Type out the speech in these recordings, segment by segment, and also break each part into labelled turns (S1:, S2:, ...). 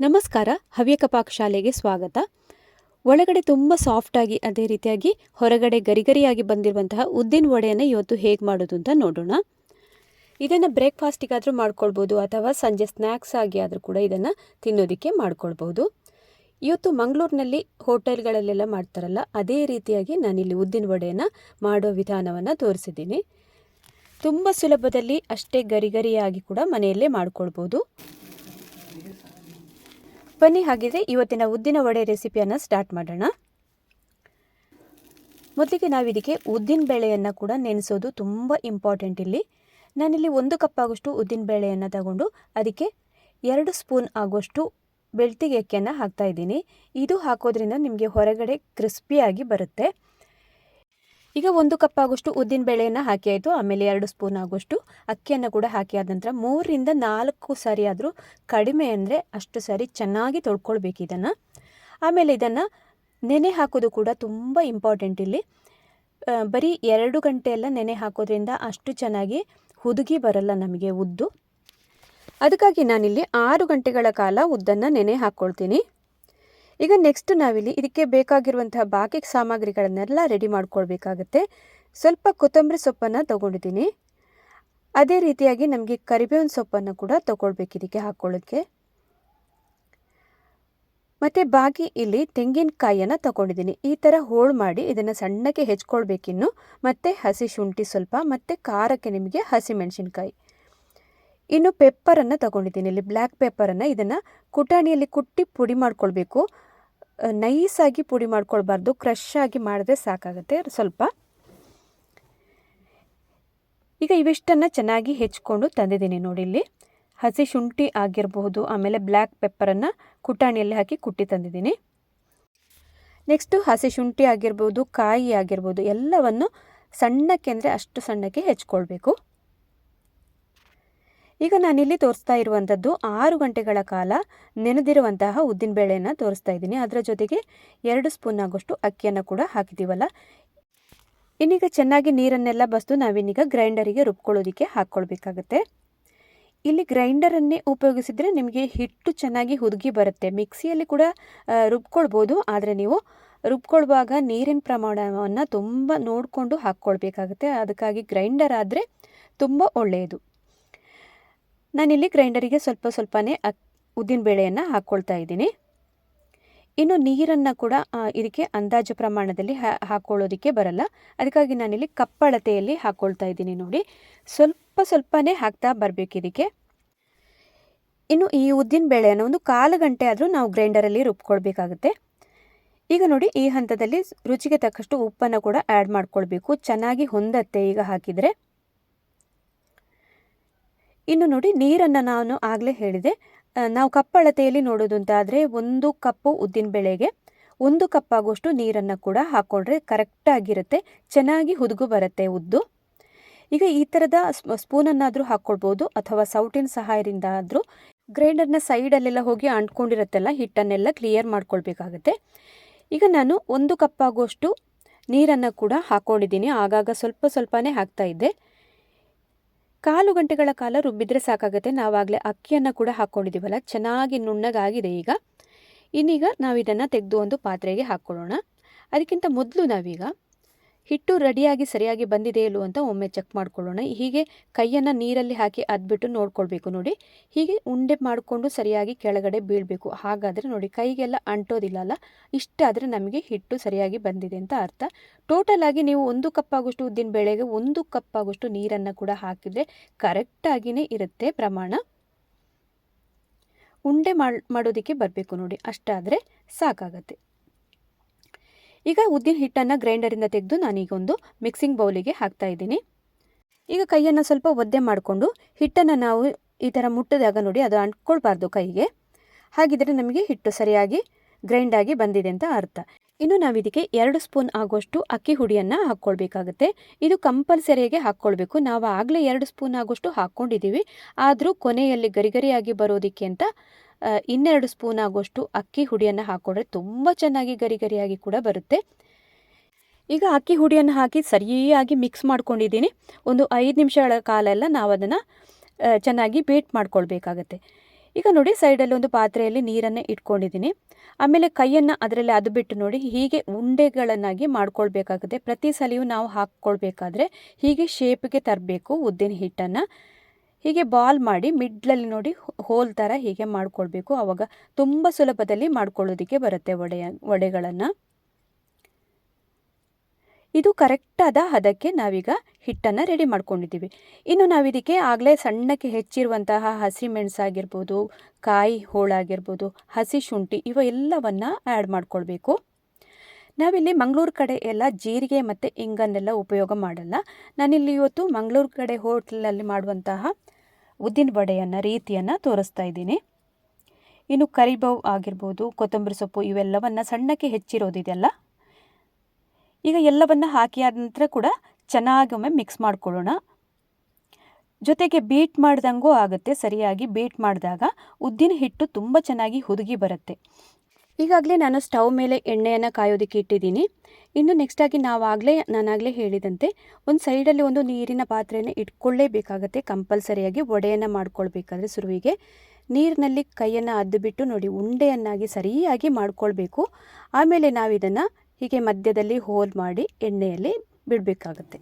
S1: ನಮಸ್ಕಾರ. ಹವ್ಯಕ ಪಾಕ ಶಾಲೆಗೆ ಸ್ವಾಗತ. ಒಳಗಡೆ ತುಂಬ ಸಾಫ್ಟಾಗಿ ಅದೇ ರೀತಿಯಾಗಿ ಹೊರಗಡೆ ಗರಿಗರಿಯಾಗಿ ಬಂದಿರುವಂತಹ ಉದ್ದಿನ ವಡೆಯನ್ನು ಇವತ್ತು ಹೇಗೆ ಮಾಡೋದು ಅಂತ ನೋಡೋಣ. ಇದನ್ನು ಬ್ರೇಕ್ಫಾಸ್ಟಿಗಾದರೂ ಮಾಡ್ಕೊಳ್ಬೋದು ಅಥವಾ ಸಂಜೆ ಸ್ನ್ಯಾಕ್ಸ್ ಆಗಿ ಆದರೂ ಕೂಡ ಇದನ್ನು ತಿನ್ನೋದಕ್ಕೆ ಮಾಡ್ಕೊಳ್ಬೋದು. ಇವತ್ತು ಮಂಗಳೂರಿನಲ್ಲಿ ಹೋಟೆಲ್ಗಳಲ್ಲೆಲ್ಲ ಮಾಡ್ತಾರಲ್ಲ ಅದೇ ರೀತಿಯಾಗಿ ನಾನಿಲ್ಲಿ ಉದ್ದಿನ ವಡೆಯನ್ನು ಮಾಡೋ ವಿಧಾನವನ್ನು ತೋರಿಸಿದ್ದೀನಿ. ತುಂಬ ಸುಲಭದಲ್ಲಿ ಅಷ್ಟೇ ಗರಿಗರಿಯಾಗಿ ಕೂಡ ಮನೆಯಲ್ಲೇ ಮಾಡ್ಕೊಳ್ಬೋದು. ಬನ್ನಿ ಹಾಗಿದ್ರೆ ಇವತ್ತಿನ ಉದ್ದಿನ ವಡೆ ರೆಸಿಪಿಯನ್ನು ಸ್ಟಾರ್ಟ್ ಮಾಡೋಣ. ಮೊದಲಿಗೆ ನಾವು ಇದಕ್ಕೆ ಉದ್ದಿನ ಬೇಳೆಯನ್ನು ಕೂಡ ನೆನೆಸೋದು ತುಂಬ ಇಂಪಾರ್ಟೆಂಟ್. ನಾನಿಲ್ಲಿ 1 ಕಪ್ ಆಗೋಷ್ಟು ಉದ್ದಿನ ಬೇಳೆಯನ್ನು ತಗೊಂಡು ಅದಕ್ಕೆ 2 ಸ್ಪೂನ್ ಆಗೋಷ್ಟು ಬೆಳ್ತಿಗೆ ಅಕ್ಕಿಯನ್ನು ಹಾಕ್ತಾಯಿದ್ದೀನಿ. ಇದು ಹಾಕೋದ್ರಿಂದ ನಿಮಗೆ ಹೊರಗಡೆ ಕ್ರಿಸ್ಪಿಯಾಗಿ ಬರುತ್ತೆ. ಈಗ 1 ಕಪ್ ಆಗೋಷ್ಟು ಉದ್ದಿನ ಬೇಳೆಯನ್ನು ಹಾಕಿ ಆಯಿತು. ಆಮೇಲೆ 2 ಸ್ಪೂನ್ ಆಗೋಷ್ಟು ಅಕ್ಕಿಯನ್ನು ಕೂಡ ಹಾಕಿ ಆದ ನಂತರ 3 ರಿಂದ 4 ಸಾರಿ ಆದರೂ ಕಡಿಮೆ ಅಂದರೆ ಅಷ್ಟು ಸಾರಿ ಚೆನ್ನಾಗಿ ತೊಳ್ಕೊಳ್ಬೇಕು ಇದನ್ನು. ಆಮೇಲೆ ಇದನ್ನು ನೆನೆ ಹಾಕೋದು ಕೂಡ ತುಂಬ ಇಂಪಾರ್ಟೆಂಟ್. ಬರೀ 2 ಗಂಟೆ ಎಲ್ಲ ನೆನೆ ಹಾಕೋದ್ರಿಂದ ಅಷ್ಟು ಚೆನ್ನಾಗಿ ಹುದುಗಿ ಬರಲ್ಲ ನಮಗೆ ಉದ್ದು. ಅದಕ್ಕಾಗಿ ನಾನಿಲ್ಲಿ 6 ಗಂಟೆಗಳ ಕಾಲ ಉದ್ದನ್ನು ನೆನೆ ಹಾಕ್ಕೊಳ್ತೀನಿ. ಈಗ ನೆಕ್ಸ್ಟ್ ನಾವಿಲ್ಲಿ ಇದಕ್ಕೆ ಬೇಕಾಗಿರುವಂತಹ ಬಾಕಿ ಸಾಮಗ್ರಿಗಳನ್ನೆಲ್ಲ ರೆಡಿ ಮಾಡ್ಕೊಳ್ಬೇಕಾಗತ್ತೆ. ಸ್ವಲ್ಪ ಕೊತ್ತಂಬರಿ ಸೊಪ್ಪನ್ನು ತೊಗೊಂಡಿದ್ದೀನಿ. ಅದೇ ರೀತಿಯಾಗಿ ನಮಗೆ ಕರಿಬೇವಿನ ಸೊಪ್ಪನ್ನು ಕೂಡ ತೊಗೊಳ್ಬೇಕು ಇದಕ್ಕೆ ಹಾಕ್ಕೊಳ್ಳೋಕ್ಕೆ. ಮತ್ತು ಬಾಕಿ ಇಲ್ಲಿ ತೆಂಗಿನಕಾಯಿಯನ್ನು ತೊಗೊಂಡಿದ್ದೀನಿ. ಈ ಥರ ಹೋಳು ಮಾಡಿ ಇದನ್ನು ಸಣ್ಣಕ್ಕೆ ಹೆಚ್ಕೊಳ್ಬೇಕಿನ್ನು. ಮತ್ತು ಹಸಿ ಶುಂಠಿ ಸ್ವಲ್ಪ, ಮತ್ತು ಖಾರಕ್ಕೆ ನಿಮಗೆ ಹಸಿಮೆಣಸಿನ್ಕಾಯಿ. ಇನ್ನು ಪೆಪ್ಪರನ್ನು ತೊಗೊಂಡಿದ್ದೀನಿ. ಇಲ್ಲಿ ಬ್ಲ್ಯಾಕ್ ಪೆಪ್ಪರನ್ನು ಇದನ್ನು ಕುಟಾಣಿಯಲ್ಲಿ ಕುಟ್ಟಿ ಪುಡಿ ಮಾಡ್ಕೊಳ್ಬೇಕು. ನೈಸಾಗಿ ಪುಡಿ ಮಾಡ್ಕೊಳ್ಬಾರ್ದು, ಕ್ರಷ್ ಆಗಿ ಮಾಡಿದ್ರೆ ಸಾಕಾಗುತ್ತೆ ಸ್ವಲ್ಪ. ಈಗ ಇವಿಷ್ಟನ್ನು ಚೆನ್ನಾಗಿ ಹೆಚ್ಕೊಂಡು ತಂದಿದ್ದೀನಿ ನೋಡಿ. ಇಲ್ಲಿ ಹಸಿ ಶುಂಠಿ ಆಗಿರಬಹುದು, ಆಮೇಲೆ ಬ್ಲ್ಯಾಕ್ ಪೆಪ್ಪರನ್ನು ಕುಟಾಣಿಯಲ್ಲಿ ಹಾಕಿ ಕುಟ್ಟಿ ತಂದಿದ್ದೀನಿ. ನೆಕ್ಸ್ಟು ಹಸಿ ಶುಂಠಿ ಆಗಿರ್ಬೋದು, ಕಾಯಿ ಆಗಿರ್ಬೋದು ಎಲ್ಲವನ್ನು ಸಣ್ಣಕ್ಕೆ ಅಂದರೆ ಅಷ್ಟು ಸಣ್ಣಕ್ಕೆ ಹೆಚ್ಕೊಳ್ಬೇಕು. ಈಗ ನಾನಿಲ್ಲಿ ತೋರಿಸ್ತಾ ಇರುವಂಥದ್ದು 6 ಗಂಟೆಗಳ ಕಾಲ ನೆನೆದಿರುವಂತಹ ಉದ್ದಿನಬೇಳೆಯನ್ನು ತೋರಿಸ್ತಾ ಇದ್ದೀನಿ. ಅದರ ಜೊತೆಗೆ 2 ಸ್ಪೂನ್ ಆಗೋಷ್ಟು ಅಕ್ಕಿಯನ್ನು ಕೂಡ ಹಾಕಿದ್ದೀವಲ್ಲ. ಇನ್ನೀಗ ಚೆನ್ನಾಗಿ ನೀರನ್ನೆಲ್ಲ ಬಸ್ದು ನಾವಿನ್ನೀಗ ಗ್ರೈಂಡರಿಗೆ ರುಬ್ಕೊಳ್ಳೋದಕ್ಕೆ ಹಾಕ್ಕೊಳ್ಬೇಕಾಗತ್ತೆ. ಇಲ್ಲಿ ಗ್ರೈಂಡರನ್ನೇ ಉಪಯೋಗಿಸಿದರೆ ನಿಮಗೆ ಹಿಟ್ಟು ಚೆನ್ನಾಗಿ ಹುದುಗಿ ಬರುತ್ತೆ. ಮಿಕ್ಸಿಯಲ್ಲಿ ಕೂಡ ರುಬ್ಕೊಳ್ಬೋದು, ಆದರೆ ನೀವು ರುಬ್ಕೊಳ್ಳುವಾಗ ನೀರಿನ ಪ್ರಮಾಣವನ್ನು ತುಂಬ ನೋಡಿಕೊಂಡು ಹಾಕ್ಕೊಳ್ಬೇಕಾಗತ್ತೆ. ಅದಕ್ಕಾಗಿ ಗ್ರೈಂಡರ್ ಆದರೆ ತುಂಬ ಒಳ್ಳೆಯದು. ನಾನಿಲ್ಲಿ ಗ್ರೈಂಡರಿಗೆ ಸ್ವಲ್ಪನೇ ಉದ್ದಿನಬೇಳೆಯನ್ನು ಹಾಕ್ಕೊಳ್ತಾ ಇದ್ದೀನಿ. ಇನ್ನು ನೀರನ್ನು ಕೂಡ ಇದಕ್ಕೆ ಅಂದಾಜು ಪ್ರಮಾಣದಲ್ಲಿ ಹಾಕ್ಕೊಳ್ಳೋದಕ್ಕೆ ಬರಲ್ಲ. ಅದಕ್ಕಾಗಿ ನಾನಿಲ್ಲಿ ಕಪ್ಪಳತೆಯಲ್ಲಿ ಹಾಕ್ಕೊಳ್ತಾ ಇದ್ದೀನಿ ನೋಡಿ. ಸ್ವಲ್ಪನೇ ಹಾಕ್ತಾ ಬರಬೇಕು ಇದಕ್ಕೆ. ಇನ್ನು ಈ ಉದ್ದಿನಬೇಳೆಯನ್ನು 1/4 ಗಂಟೆ ಆದರೂ ನಾವು ಗ್ರೈಂಡರಲ್ಲಿ ರುಬ್ಕೊಳ್ಬೇಕಾಗುತ್ತೆ. ಈಗ ನೋಡಿ ಈ ಹಂತದಲ್ಲಿ ರುಚಿಗೆ ತಕ್ಕಷ್ಟು ಉಪ್ಪನ್ನು ಕೂಡ ಆ್ಯಡ್ ಮಾಡ್ಕೊಳ್ಬೇಕು. ಚೆನ್ನಾಗಿ ಹೊಂದತ್ತೆ ಈಗ ಹಾಕಿದರೆ. ಇನ್ನು ನೋಡಿ ನೀರನ್ನು ನಾನು ಆಗಲೇ ಹೇಳಿದೆ, ನಾವು ಕಪ್ಪಳತೆಯಲ್ಲಿ ನೋಡೋದು ಅಂತ ಆದರೆ 1 ಕಪ್ಪು ಉದ್ದಿನಬೇಳೆಗೆ 1 ಕಪ್ ಆಗೋಷ್ಟು ನೀರನ್ನು ಕೂಡ ಹಾಕ್ಕೊಂಡ್ರೆ ಕರೆಕ್ಟಾಗಿರುತ್ತೆ, ಚೆನ್ನಾಗಿ ಹುದುಗು ಬರುತ್ತೆ ಉದ್ದು. ಈಗ ಈ ಥರದ ಸ್ಪೂನನ್ನಾದರೂ ಹಾಕ್ಕೊಳ್ಬೋದು ಅಥವಾ ಸೌಟಿನ ಸಹಾಯದಿಂದ ಆದರೂ ಗ್ರೈಂಡರ್ನ ಸೈಡಲ್ಲೆಲ್ಲ ಹೋಗಿ ಅಂಟ್ಕೊಂಡಿರುತ್ತೆಲ್ಲ ಹಿಟ್ಟನ್ನೆಲ್ಲ ಕ್ಲಿಯರ್ ಮಾಡ್ಕೊಳ್ಬೇಕಾಗತ್ತೆ. ಈಗ ನಾನು 1 ಕಪ್ ಆಗೋಷ್ಟು ನೀರನ್ನು ಕೂಡ ಹಾಕ್ಕೊಂಡಿದ್ದೀನಿ. ಆಗಾಗ ಸ್ವಲ್ಪನೇ ಹಾಕ್ತಾ ಇದ್ದೆ. 1/4 ಗಂಟೆಗಳ ಕಾಲ ರುಬ್ಬಿದ್ರೆ ಸಾಕಾಗುತ್ತೆ. ನಾವಾಗಲೇ ಅಕ್ಕಿಯನ್ನು ಕೂಡ ಹಾಕ್ಕೊಂಡಿದ್ದೀವಲ್ಲ, ಚೆನ್ನಾಗಿ ನುಣ್ಣಗಾಗಿದೆ ಈಗ. ಇನ್ನೀಗ ನಾವು ಇದನ್ನು ತೆಗೆದು ಒಂದು ಪಾತ್ರೆಗೆ ಹಾಕ್ಕೊಳ್ಳೋಣ. ಅದಕ್ಕಿಂತ ಮೊದಲು ನಾವೀಗ ಹಿಟ್ಟು ರೆಡಿಯಾಗಿ ಸರಿಯಾಗಿ ಬಂದಿದೆ ಇಲ್ಲೋ ಅಂತ ಒಮ್ಮೆ ಚೆಕ್ ಮಾಡ್ಕೊಳ್ಳೋಣ. ಹೀಗೆ ಕೈಯನ್ನು ನೀರಲ್ಲಿ ಹಾಕಿ ಅದ್ಬಿಟ್ಟು ನೋಡ್ಕೊಳ್ಬೇಕು ನೋಡಿ. ಹೀಗೆ ಉಂಡೆ ಮಾಡಿಕೊಂಡು ಸರಿಯಾಗಿ ಕೆಳಗಡೆ ಬೀಳಬೇಕು. ಹಾಗಾದರೆ ನೋಡಿ ಕೈಗೆಲ್ಲ ಅಂಟೋದಿಲ್ಲ ಅಲ್ಲ. ಇಷ್ಟಾದರೆ ನಮಗೆ ಹಿಟ್ಟು ಸರಿಯಾಗಿ ಬಂದಿದೆ ಅಂತ ಅರ್ಥ. ಟೋಟಲ್ ಆಗಿ ನೀವು 1 ಕಪ್ ಆಗೋಷ್ಟು ಉದ್ದಿನಬೇಳೆಗೆ 1 ಕಪ್ ಆಗೋಷ್ಟು ನೀರನ್ನು ಕೂಡ ಹಾಕಿದರೆ ಕರೆಕ್ಟಾಗಿಯೇ ಇರುತ್ತೆ ಪ್ರಮಾಣ. ಉಂಡೆ ಮಾಡೋದಕ್ಕೆ ಬರಬೇಕು ನೋಡಿ, ಅಷ್ಟಾದರೆ ಸಾಕಾಗತ್ತೆ. ಈಗ ಉದ್ದಿನ ಹಿಟ್ಟನ್ನು ಗ್ರೈಂಡರಿಂದ ತೆಗೆದು ನಾನೀಗ ಒಂದು ಮಿಕ್ಸಿಂಗ್ ಬೌಲಿಗೆ ಹಾಕ್ತಾ ಇದ್ದೀನಿ. ಈಗ ಕೈಯನ್ನು ಸ್ವಲ್ಪ ಒದ್ದೆ ಮಾಡಿಕೊಂಡು ಹಿಟ್ಟನ್ನು ನಾವು ಈ ಥರ ಮುಟ್ಟಿದಾಗ ನೋಡಿ ಅದು ಅಂಟ್ಕೊಳ್ಬಾರ್ದು ಕೈಗೆ. ಹಾಗಿದ್ರೆ ನಮಗೆ ಹಿಟ್ಟು ಸರಿಯಾಗಿ ಗ್ರೈಂಡ್ ಆಗಿ ಬಂದಿದೆ ಅಂತ ಅರ್ಥ. ಇನ್ನು ನಾವು ಇದಕ್ಕೆ 2 ಸ್ಪೂನ್ ಆಗೋಷ್ಟು ಅಕ್ಕಿ ಹುಡಿಯನ್ನು ಹಾಕ್ಕೊಳ್ಬೇಕಾಗುತ್ತೆ. ಇದು ಕಂಪಲ್ಸರಿಯಾಗಿ ಹಾಕ್ಕೊಳ್ಬೇಕು. ನಾವು ಆಗಲೇ 2 ಸ್ಪೂನ್ ಆಗೋಷ್ಟು ಹಾಕ್ಕೊಂಡಿದ್ದೀವಿ. ಆದರೂ ಕೊನೆಯಲ್ಲಿ ಗರಿಗರಿಯಾಗಿ ಬರೋದಕ್ಕೆ ಅಂತ 2 ಸ್ಪೂನ್ ಆಗೋಷ್ಟು ಅಕ್ಕಿ ಹುಡಿಯನ್ನು ಹಾಕ್ಕೊಂಡ್ರೆ ತುಂಬ ಚೆನ್ನಾಗಿ ಗರಿಗರಿಯಾಗಿ ಕೂಡ ಬರುತ್ತೆ. ಈಗ ಅಕ್ಕಿ ಹುಡಿಯನ್ನು ಹಾಕಿ ಸರಿಯಾಗಿ ಮಿಕ್ಸ್ ಮಾಡ್ಕೊಂಡಿದ್ದೀನಿ. ಒಂದು 5 ನಿಮಿಷಗಳ ಕಾಲ ಎಲ್ಲ ನಾವು ಅದನ್ನು ಚೆನ್ನಾಗಿ ಬೀಟ್ ಮಾಡ್ಕೊಳ್ಬೇಕಾಗತ್ತೆ. ಈಗ ನೋಡಿ ಸೈಡಲ್ಲಿ ಒಂದು ಪಾತ್ರೆಯಲ್ಲಿ ನೀರನ್ನು ಇಟ್ಕೊಂಡಿದ್ದೀನಿ. ಆಮೇಲೆ ಕೈಯನ್ನು ಅದರಲ್ಲಿ ಅದು ಬಿಟ್ಟು ನೋಡಿ ಹೀಗೆ ಉಂಡೆಗಳನ್ನಾಗಿ ಮಾಡ್ಕೊಳ್ಬೇಕಾಗುತ್ತೆ. ಪ್ರತಿ ಸಲಿಯೂ ನಾವು ಹಾಕ್ಕೊಳ್ಬೇಕಾದ್ರೆ ಹೀಗೆ ಶೇಪ್ಗೆ ತರಬೇಕು ಉದ್ದಿನ ಹಿಟ್ಟನ್ನು. ಹೀಗೆ ಬಾಲ್ ಮಾಡಿ ಮಿಡ್ಲಲ್ಲಿ ನೋಡಿ ಹೋಲ್ ಥರ ಹೀಗೆ ಮಾಡ್ಕೊಳ್ಬೇಕು. ಆವಾಗ ತುಂಬ ಸುಲಭದಲ್ಲಿ ಮಾಡ್ಕೊಳ್ಳೋದಕ್ಕೆ ಬರುತ್ತೆ ವಡೆಗಳನ್ನು. ಇದು ಕರೆಕ್ಟಾದ ಹದಕ್ಕೆ ನಾವೀಗ ಹಿಟ್ಟನ್ನು ರೆಡಿ ಮಾಡ್ಕೊಂಡಿದ್ದೀವಿ. ಇನ್ನು ನಾವಿದಕ್ಕೆ ಆಗಲೇ ಸಣ್ಣಕ್ಕೆ ಹೆಚ್ಚಿರುವಂತಹ ಹಸಿಮೆಣಸಾಗಿರ್ಬೋದು, ಕಾಯಿ ಹೋಳಾಗಿರ್ಬೋದು, ಹಸಿ ಶುಂಠಿ ಇವೆಲ್ಲವನ್ನು ಆ್ಯಡ್ ಮಾಡ್ಕೊಳ್ಬೇಕು. ನಾವಿಲ್ಲಿ ಮಂಗಳೂರು ಕಡೆ ಎಲ್ಲ ಜೀರಿಗೆ ಮತ್ತು ಇಂಗನ್ನೆಲ್ಲ ಉಪಯೋಗ ಮಾಡಲ್ಲ. ನಾನಿಲ್ಲಿ ಇವತ್ತು ಮಂಗಳೂರು ಕಡೆ ಹೋಟ್ಲಲ್ಲಿ ಮಾಡುವಂತಹ ಉದ್ದಿನ ವಡೆಯನ್ನು ರೀತಿಯನ್ನು ತೋರಿಸ್ತಾ ಇದ್ದೀನಿ. ಇನ್ನು ಕರಿಬೇವು ಆಗಿರ್ಬೋದು, ಕೊತ್ತಂಬರಿ ಸೊಪ್ಪು ಇವೆಲ್ಲವನ್ನು ಸಣ್ಣಕ್ಕೆ ಹೆಚ್ಚಿರೋದಿದೆಯಲ್ಲ, ಈಗ ಎಲ್ಲವನ್ನು ಹಾಕಿ ಆದ ನಂತರ ಕೂಡ ಚೆನ್ನಾಗೊಮ್ಮೆ ಮಿಕ್ಸ್ ಮಾಡ್ಕೊಳ್ಳೋಣ. ಜೊತೆಗೆ ಬೀಟ್ ಮಾಡ್ದಂಗೂ ಆಗುತ್ತೆ. ಸರಿಯಾಗಿ ಬೀಟ್ ಮಾಡಿದಾಗ ಉದ್ದಿನ ಹಿಟ್ಟು ತುಂಬ ಚೆನ್ನಾಗಿ ಹುದುಗಿ ಬರುತ್ತೆ. ಈಗಾಗಲೇ ನಾನು ಸ್ಟವ್ ಮೇಲೆ ಎಣ್ಣೆಯನ್ನು ಕಾಯೋದಕ್ಕೆ ಇಟ್ಟಿದ್ದೀನಿ. ಇನ್ನು ನೆಕ್ಸ್ಟಾಗಿ ನಾನಾಗಲೇ ಹೇಳಿದಂತೆ ಒಂದು ಸೈಡಲ್ಲಿ ಒಂದು ನೀರಿನ ಪಾತ್ರೆಯನ್ನು ಇಟ್ಕೊಳ್ಳೇಬೇಕಾಗತ್ತೆ. ಕಂಪಲ್ಸರಿಯಾಗಿ ವಡೆಯನ್ನು ಮಾಡ್ಕೊಳ್ಬೇಕಾದ್ರೆ ಸುರುವಿಗೆ ನೀರಿನಲ್ಲಿ ಕೈಯನ್ನು ಅದ್ದು ಬಿಟ್ಟು ನೋಡಿ ಉಂಡೆಯನ್ನಾಗಿ ಸರಿಯಾಗಿ ಮಾಡ್ಕೊಳ್ಬೇಕು. ಆಮೇಲೆ ನಾವಿದನ್ನು ಹೀಗೆ ಮಧ್ಯದಲ್ಲಿ ಹೋಲ್ ಮಾಡಿ ಎಣ್ಣೆಯಲ್ಲಿ ಬಿಡಬೇಕಾಗತ್ತೆ.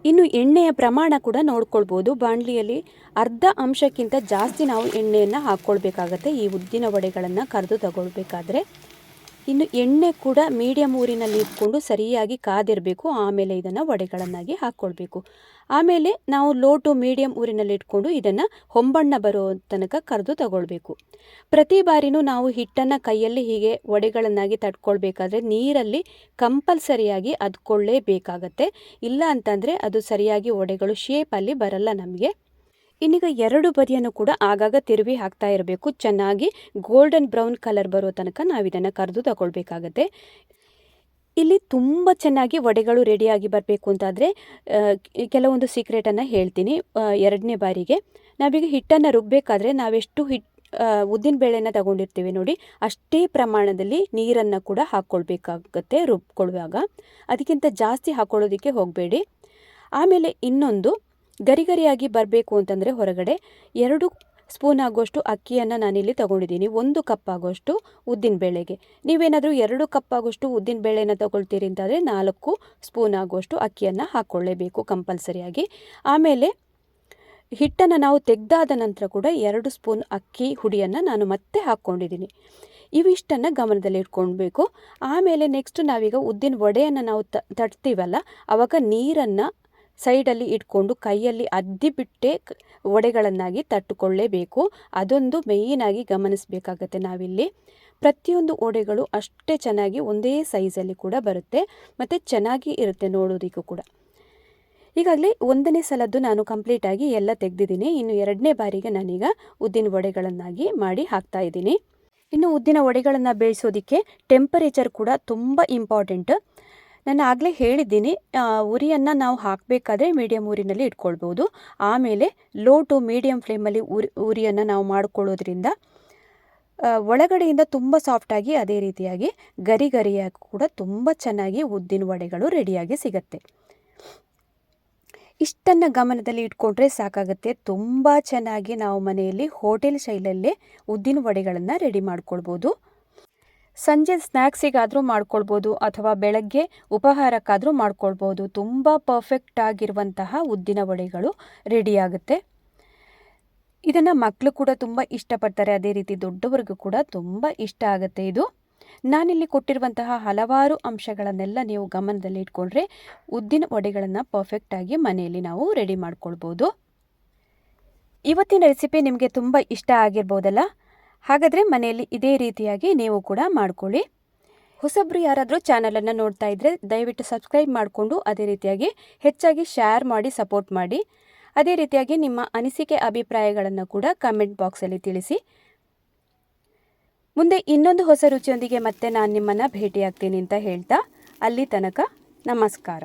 S1: ಇನ್ನು ಎಣ್ಣೆಯ ಪ್ರಮಾಣ ಕೂಡ ನೋಡ್ಕೊಳ್ಬೋದು. ಬಾಣಲಿಯಲ್ಲಿ ಅರ್ಧ ಅಂಶಕ್ಕಿಂತ ಜಾಸ್ತಿ ನಾವು ಎಣ್ಣೆಯನ್ನು ಹಾಕ್ಕೊಳ್ಬೇಕಾಗತ್ತೆ ಈ ಉದ್ದಿನ ವಡೆಗಳನ್ನು ಕರೆದು ತಗೊಳ್ಬೇಕಾದ್ರೆ. ಇನ್ನು ಎಣ್ಣೆ ಕೂಡ ಮೀಡಿಯಮ್ ಊರಿನಲ್ಲಿ ಇಟ್ಕೊಂಡು ಸರಿಯಾಗಿ ಕಾದಿರಬೇಕು. ಆಮೇಲೆ ಇದನ್ನು ವಡೆಗಳನ್ನಾಗಿ ಹಾಕ್ಕೊಳ್ಬೇಕು. ಆಮೇಲೆ ನಾವು ಲೋ ಟು ಮೀಡಿಯಮ್ ಊರಿನಲ್ಲಿ ಇಟ್ಕೊಂಡು ಇದನ್ನು ಹೊಂಬಣ್ಣ ಬರೋ ತನಕ ಕರೆದು ತಗೊಳ್ಬೇಕು. ಪ್ರತಿ ಬಾರಿನೂ ನಾವು ಹಿಟ್ಟನ್ನು ಕೈಯಲ್ಲಿ ಹೀಗೆ ವಡೆಗಳನ್ನಾಗಿ ತಟ್ಕೊಳ್ಬೇಕಾದ್ರೆ ನೀರಲ್ಲಿ ಕಂಪಲ್ಸರಿಯಾಗಿ ಅದ್ಕೊಳ್ಳೇಬೇಕಾಗತ್ತೆ. ಇಲ್ಲ ಅಂತಂದರೆ ಅದು ಸರಿಯಾಗಿ ವಡೆಗಳು ಶೇಪಲ್ಲಿ ಬರಲ್ಲ ನಮಗೆ. ಇನ್ನೀಗ ಎರಡು ಬದಿಯನ್ನು ಕೂಡ ಆಗಾಗ ತಿರುವಿ ಹಾಕ್ತಾ ಇರಬೇಕು. ಚೆನ್ನಾಗಿ ಗೋಲ್ಡನ್ ಬ್ರೌನ್ ಕಲರ್ ಬರೋ ತನಕ ನಾವು ಇದನ್ನು ಕರೆದು ತಗೊಳ್ಬೇಕಾಗತ್ತೆ. ಇಲ್ಲಿ ತುಂಬ ಚೆನ್ನಾಗಿ ವಡೆಗಳು ರೆಡಿಯಾಗಿ ಬರಬೇಕು ಅಂತಾದರೆ ಕೆಲವೊಂದು ಸೀಕ್ರೆಟನ್ನು ಹೇಳ್ತೀನಿ. ಎರಡನೇ ಬಾರಿಗೆ ನಾವೀಗ ಹಿಟ್ಟನ್ನು ರುಬ್ಬಬೇಕಾದ್ರೆ ನಾವೆಷ್ಟು ಉದ್ದಿನ ಬೇಳೆನ ತಗೊಂಡಿರ್ತೀವಿ ನೋಡಿ, ಅಷ್ಟೇ ಪ್ರಮಾಣದಲ್ಲಿ ನೀರನ್ನು ಕೂಡ ಹಾಕ್ಕೊಳ್ಬೇಕಾಗತ್ತೆ ರುಬ್ಕೊಳ್ಳುವಾಗ. ಅದಕ್ಕಿಂತ ಜಾಸ್ತಿ ಹಾಕ್ಕೊಳ್ಳೋದಕ್ಕೆ ಹೋಗಬೇಡಿ. ಆಮೇಲೆ ಇನ್ನೊಂದು ಗರಿಗರಿಯಾಗಿ ಬರಬೇಕು ಅಂತಂದರೆ ಹೊರಗಡೆ 2 ಸ್ಪೂನ್ ಆಗುವಷ್ಟು ಅಕ್ಕಿಯನ್ನು ನಾನಿಲ್ಲಿ ತಗೊಂಡಿದ್ದೀನಿ. 1 ಕಪ್ ಆಗುವಷ್ಟು ಉದ್ದಿನ ಬೇಳೆಗೆ. ನೀವೇನಾದರೂ 2 ಕಪ್ ಆಗುವಷ್ಟು ಉದ್ದಿನ ಬೇಳೆನ ತಗೊಳ್ತೀರಿ ಅಂತಂದರೆ 4 ಸ್ಪೂನ್ ಆಗುವಷ್ಟು ಅಕ್ಕಿಯನ್ನು ಹಾಕ್ಕೊಳ್ಳೇಬೇಕು ಕಂಪಲ್ಸರಿಯಾಗಿ. ಆಮೇಲೆ ಹಿಟ್ಟನ್ನು ನಾವು ತೆಗೆದಾದ ನಂತರ ಕೂಡ 2 ಸ್ಪೂನ್ ಅಕ್ಕಿ ಹುಡಿಯನ್ನು ನಾನು ಮತ್ತೆ ಹಾಕ್ಕೊಂಡಿದ್ದೀನಿ. ಇವಿಷ್ಟನ್ನು ಗಮನದಲ್ಲಿ ಇಟ್ಕೊಳ್ಬೇಕು. ಆಮೇಲೆ ನೆಕ್ಸ್ಟ್ ನಾವೀಗ ಉದ್ದಿನ ವಡೆಯನ್ನು ನಾವು ತಟ್ತೀವಲ್ಲ, ಆವಾಗ ನೀರನ್ನು ಸೈಡಲ್ಲಿ ಇಟ್ಕೊಂಡು ಕೈಯಲ್ಲಿ ಅದ್ದಿಬಿಟ್ಟೆ ವಡೆಗಳನ್ನಾಗಿ ತಟ್ಟುಕೊಳ್ಳೇಬೇಕು. ಅದೊಂದು ಮೇಯ್ನಾಗಿ ಗಮನಿಸಬೇಕಾಗತ್ತೆ ನಾವಿಲ್ಲಿ. ಪ್ರತಿಯೊಂದು ವಡೆಗಳು ಅಷ್ಟೇ ಚೆನ್ನಾಗಿ ಒಂದೇ ಸೈಜಲ್ಲಿ ಕೂಡ ಬರುತ್ತೆ ಮತ್ತು ಚೆನ್ನಾಗಿ ಇರುತ್ತೆ ನೋಡೋದಕ್ಕೂ ಕೂಡ. ಈಗಾಗಲೇ 1ನೇ ಸಲದ್ದು ನಾನು ಕಂಪ್ಲೀಟಾಗಿ ಎಲ್ಲ ತೆಗೆದಿದ್ದೀನಿ. ಇನ್ನು 2ನೇ ಬಾರಿಗೆ ನಾನೀಗ ಉದ್ದಿನ ವಡೆಗಳನ್ನಾಗಿ ಮಾಡಿ ಹಾಕ್ತಾ ಇದ್ದೀನಿ. ಇನ್ನು ಉದ್ದಿನ ವಡೆಗಳನ್ನು ಬೇಯಿಸೋದಕ್ಕೆ ಟೆಂಪರೇಚರ್ ಕೂಡ ತುಂಬ ಇಂಪಾರ್ಟೆಂಟ್. ನಾನು ಆಗಲೇ ಹೇಳಿದ್ದೀನಿ, ಉರಿಯನ್ನು ನಾವು ಹಾಕಬೇಕಾದ್ರೆ ಮೀಡಿಯಮ್ ಊರಿನಲ್ಲಿ ಇಟ್ಕೊಳ್ಬೋದು. ಆಮೇಲೆ ಲೋ ಟು ಮೀಡಿಯಮ್ ಫ್ಲೇಮಲ್ಲಿ ಉರಿಯನ್ನು ನಾವು ಮಾಡ್ಕೊಳ್ಳೋದ್ರಿಂದ ಒಳಗಡೆಯಿಂದ ತುಂಬ ಸಾಫ್ಟಾಗಿ ಅದೇ ರೀತಿಯಾಗಿ ಗರಿಯಾಗಿ ಕೂಡ ತುಂಬ ಚೆನ್ನಾಗಿ ಉದ್ದಿನ ವಡೆಗಳು ರೆಡಿಯಾಗಿ ಸಿಗುತ್ತೆ. ಇಷ್ಟನ್ನು ಗಮನದಲ್ಲಿ ಇಟ್ಕೊಂಡ್ರೆ ಸಾಕಾಗುತ್ತೆ. ತುಂಬ ಚೆನ್ನಾಗಿ ನಾವು ಮನೆಯಲ್ಲಿ ಹೋಟೆಲ್ ಶೈಲಿಯಲ್ಲೇ ಉದ್ದಿನ ವಡೆಗಳನ್ನು ರೆಡಿ ಮಾಡ್ಕೊಳ್ಬೋದು. ಸಂಜೆ ಸ್ನ್ಯಾಕ್ಸಿಗಾದರೂ ಮಾಡ್ಕೊಳ್ಬೋದು ಅಥವಾ ಬೆಳಗ್ಗೆ ಉಪಹಾರಕ್ಕಾದರೂ ಮಾಡ್ಕೊಳ್ಬೋದು. ತುಂಬ ಪರ್ಫೆಕ್ಟ್ ಆಗಿರುವಂತಹ ಉದ್ದಿನ ವಡೆಗಳು ರೆಡಿಯಾಗುತ್ತೆ. ಇದನ್ನು ಮಕ್ಕಳು ಕೂಡ ತುಂಬ ಇಷ್ಟಪಡ್ತಾರೆ. ಅದೇ ರೀತಿ ದೊಡ್ಡವರಿಗೂ ಕೂಡ ತುಂಬ ಇಷ್ಟ ಆಗುತ್ತೆ ಇದು. ನಾನಿಲ್ಲಿ ಕೊಟ್ಟಿರುವಂತಹ ಹಲವಾರು ಅಂಶಗಳನ್ನೆಲ್ಲ ನೀವು ಗಮನದಲ್ಲಿ ಇಟ್ಕೊಂಡ್ರೆ ಉದ್ದಿನ ವಡೆಗಳನ್ನು ಪರ್ಫೆಕ್ಟಾಗಿ ಮನೆಯಲ್ಲಿ ನಾವು ರೆಡಿ ಮಾಡ್ಕೊಳ್ಬೋದು. ಇವತ್ತಿನ ರೆಸಿಪಿ ನಿಮಗೆ ತುಂಬ ಇಷ್ಟ ಆಗಿರ್ಬೋದಲ್ಲ? ಹಾಗಾದರೆ ಮನೆಯಲ್ಲಿ ಇದೇ ರೀತಿಯಾಗಿ ನೀವು ಕೂಡ ಮಾಡ್ಕೊಳ್ಳಿ. ಹೊಸಬ್ರು ಯಾರಾದರೂ ಚಾನಲನ್ನು ನೋಡ್ತಾ ಇದ್ದರೆ ದಯವಿಟ್ಟು ಸಬ್ಸ್ಕ್ರೈಬ್ ಮಾಡಿಕೊಂಡು ಅದೇ ರೀತಿಯಾಗಿ ಹೆಚ್ಚಾಗಿ ಶೇರ್ ಮಾಡಿ ಸಪೋರ್ಟ್ ಮಾಡಿ. ಅದೇ ರೀತಿಯಾಗಿ ನಿಮ್ಮ ಅನಿಸಿಕೆ ಅಭಿಪ್ರಾಯಗಳನ್ನು ಕೂಡ ಕಮೆಂಟ್ ಬಾಕ್ಸಲ್ಲಿ ತಿಳಿಸಿ. ಮುಂದೆ ಇನ್ನೊಂದು ಹೊಸ ರುಚಿಯೊಂದಿಗೆ ಮತ್ತೆ ನಾನು ನಿಮ್ಮನ್ನು ಭೇಟಿಯಾಗ್ತೀನಿ ಅಂತ ಹೇಳ್ತಾ ಅಲ್ಲಿ ತನಕ ನಮಸ್ಕಾರ.